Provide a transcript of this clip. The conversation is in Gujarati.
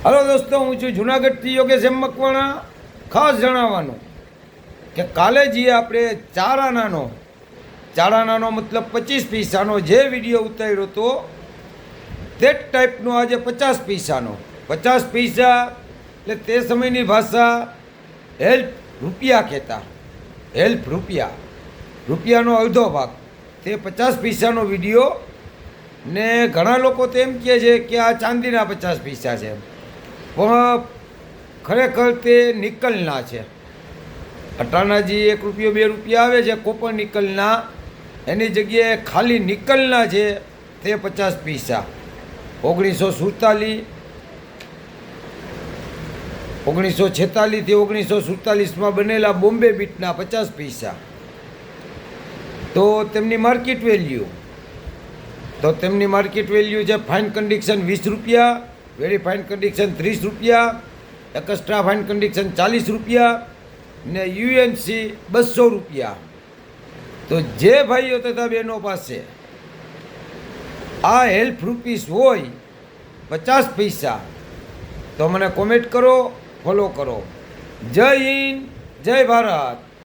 હલો દોસ્તો, હું છું જુનાગઢથી યોગેશ એમ મકવાણા. ખાસ જણાવવાનું કે કાલે જે આપણે ચારાનાનો મતલબ 25 પૈસાનો જે વિડીયો ઉતાર્યો હતો તે જ ટાઈપનો આજે 50 પૈસાનો. 50 પૈસા એટલે તે સમયની ભાષા હેલ્પ રૂપિયા કહેતા. હેલ્પ રૂપિયાનો અડધો ભાગ તે 50 પૈસાનો વિડીયો. ને ઘણા લોકો તો એમ કહે છે કે આ ચાંદીના 50 પૈસા છે, પણ ખરેખર તે નિકલના છે. અટાણા જે 1 રૂપિયો 2 રૂપિયા આવે છે કોપર નિકલના, એની જગ્યાએ ખાલી નિકલના છે તે 50 પૈસા. 1946 થી 1947માં બનેલા બોમ્બે બીટના 50 પૈસા. તો તેમની માર્કેટ વેલ્યુ છે ફાઇન કન્ડિશન 20 રૂપિયા, વેરી ફાઇન કન્ડિશન 30 રૂપિયા, એક્સ્ટ્રા ફાઇન કન્ડિશન 40 રૂપિયા ને યુએનસી 200 રૂપિયા. તો જે ભાઈઓ તથા બહેનો પાસે આ હેલ્પ રૂપીસ હોય 50 પૈસા તો મને કોમેન્ટ કરો, ફોલો કરો. જય હિન્દ, જય ભારત.